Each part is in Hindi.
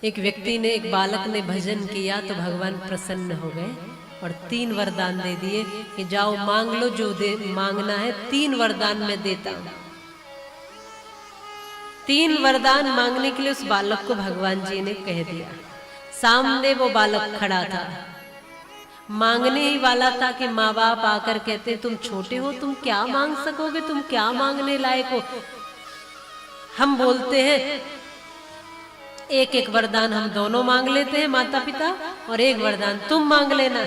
एक व्यक्ति ने, एक बालक ने भजन किया तो भगवान प्रसन्न हो गए और 3 वरदान दे दिए कि जाओ मांग लो, जो दे मांगना है 3 वरदान मैं देता हूं। 3 वरदान मांगने के लिए उस बालक को भगवान जी ने कह दिया। सामने वो बालक खड़ा था, मांगने ही वाला था कि माँ बाप आकर कहते तुम छोटे हो, तुम क्या मांग सकोगे, तुम क्या मांगने लायक हो। हम बोलते हैं एक एक वरदान हम दोनों मांग लेते हैं माता पिता, और एक वरदान तुम मांग लेना।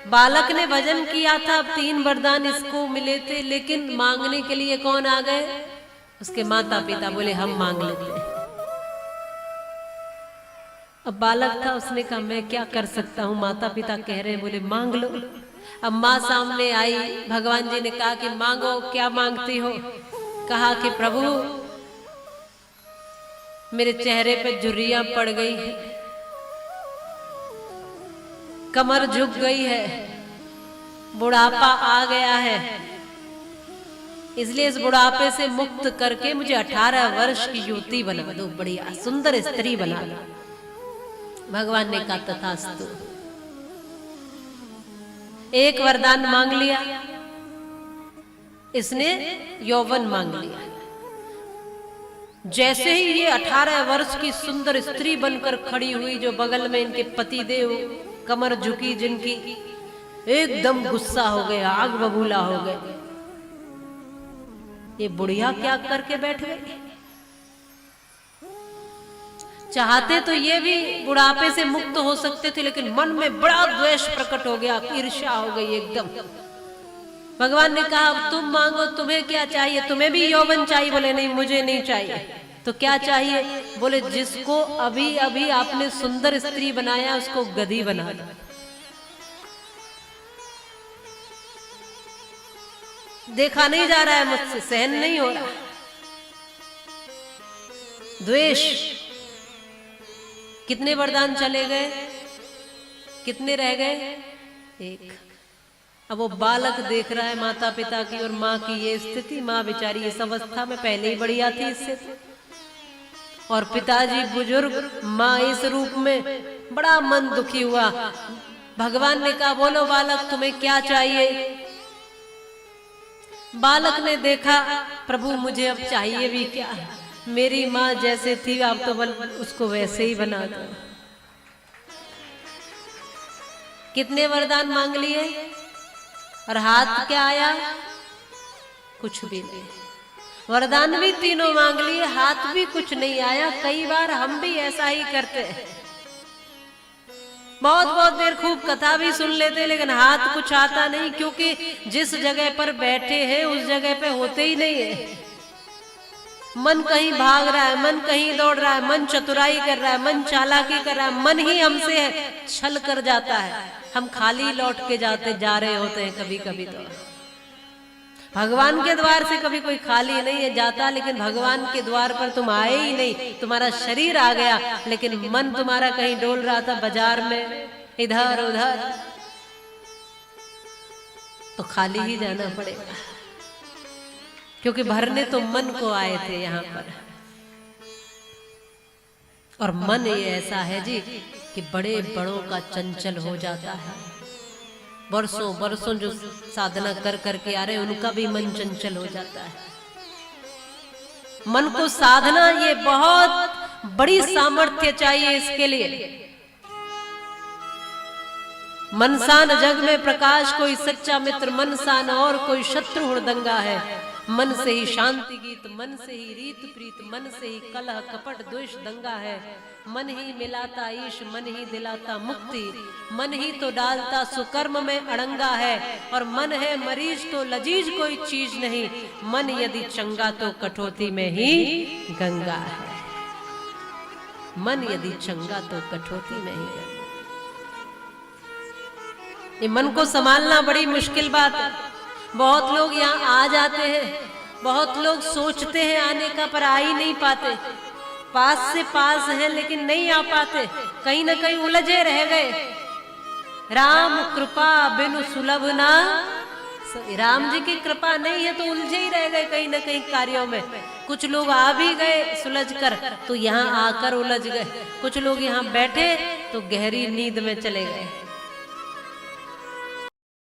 बालक ने भजन किया था, अब 3 वरदान इसको मिले थे, लेकिन मांगने के लिए कौन आ गए? उसके माता पिता बोले हम मांग लेते हैं। अब बालक था, उसने कहा मैं क्या कर सकता हूँ, माता पिता कह रहे हैं, बोले मांग लो। अब माँ सामने आई, भगवान जी ने कहा कि मांगो, क्या मांगती हो? कहा कि प्रभु मेरे चेहरे पे झुर्रियां पड़ गई हैं, कमर झुक गई है, बुढ़ापा आ गया है, इसलिए इस बुढ़ापे से मुक्त करके मुझे 18 वर्ष की युवती बना दो, बढ़िया सुंदर स्त्री बना दो। भगवान ने कहा तथास्तु। एक वरदान मांग लिया, इसने यौवन मांग लिया। जैसे ही ये 18 वर्ष की सुंदर स्त्री बनकर खड़ी हुई, जो बगल में इनके पति देव, कमर झुकी जिनकी, एकदम गुस्सा हो गए, आग बबूला हो गए। ये बुढ़िया क्या करके बैठ गई? चाहते तो ये भी बुढ़ापे से मुक्त हो सकते थे, लेकिन मन में बड़ा द्वेष प्रकट हो गया, ईर्ष्या हो गई एकदम। भगवान ने कहा तुम मांगो, तुम्हें क्या चाहिए? तुम्हें भी यौवन चाहिए? बोले नहीं मुझे नहीं चाहिए। तो क्या चाहिए? बोले जिसको अभी अभी आपने सुंदर स्त्री बनाया उसको गधी बना दो। देखा नहीं जा रहा है मुझसे, सहन नहीं हो रहा, द्वेष। कितने वरदान चले गए, कितने रह गए? एक। अब वो बालक देख रहा है माता पिता की और माँ की ये स्थिति। माँ बेचारी इस अवस्था में पहले ही बढ़िया थी इससे, और पिताजी बुजुर्ग, माँ इस रूप में, बड़ा मन दुखी हुआ। भगवान ने कहा बोलो बालक तुम्हें क्या चाहिए? बालक ने देखा प्रभु मुझे अब चाहिए भी क्या, मेरी माँ जैसे थी आप तो उसको वैसे ही बना दो। कितने वरदान मांग लिए और हाथ क्या आया? कुछ भी नहीं। वरदान भी तीनों मांग लिए, हाथ भी कुछ नहीं आया। कई बार हम भी ऐसा ही करते हैं, बहुत बहुत देर खूब कथा भी सुन लेते, लेकिन हाथ कुछ आता नहीं, क्योंकि जिस जगह पर बैठे हैं उस जगह पे होते ही नहीं है। मन कहीं भाग रहा है, मन कहीं दौड़ रहा है, मन चतुराई कर रहा है, मन चालाकी कर रहा है, मन ही हमसे छल कर जाता है। हम खाली लौट के जा रहे होते हैं कभी कभी। तो भगवान के द्वार से कभी कोई खाली नहीं है जाता, लेकिन भगवान के द्वार पर तुम आए ही नहीं। तुम्हारा शरीर आ गया, लेकिन मन तुम्हारा कहीं डोल रहा था बाजार में, इधर उधर, तो खाली ही जाना पड़ेगा, क्योंकि भरने तो मन को आए थे यहाँ पर। और मन ये ऐसा है जी कि बड़े बड़ों का चंचल हो जाता है। बरसों बरसों जो साधना कर करके आ रहे हैं उनका भी मन चंचल हो जाता है। मन को साधना, ये बहुत बड़ी सामर्थ्य चाहिए इसके लिए। मनसान जग में प्रकाश कोई सच्चा मित्र, मनसान और कोई शत्रु हुड़दंगा है। मन से ही शांति गीत, मन से ही रीत प्रीत, मन से ही कलह कपट द्वेष दंगा है। मन ही मिलाता ईश, मन ही दिलाता मुक्ति, मन ही तो डालता सुकर्म में अड़ंगा है। और मन है मरीज तो लजीज कोई चीज नहीं, मन यदि चंगा तो कठौती में ही गंगा है। मन यदि चंगा तो कठौती में ही गंगा। ये मन को संभालना बड़ी मुश्किल बात है। बहुत लोग यहाँ आ जाते हैं, बहुत लोग सोचते हैं आने का, पर आ ही नहीं पाते। पास से पास है लेकिन नहीं आ पाते, कहीं ना कहीं उलझे रह गए। राम कृपा बिनु सुलभ ना राम जी की कृपा नहीं है तो उलझे ही रह गए कहीं ना कहीं कार्यों में। कुछ लोग आ भी गए सुलझ कर तो यहाँ आकर उलझ गए, कुछ लोग यहाँ बैठे तो गहरी नींद में चले गए।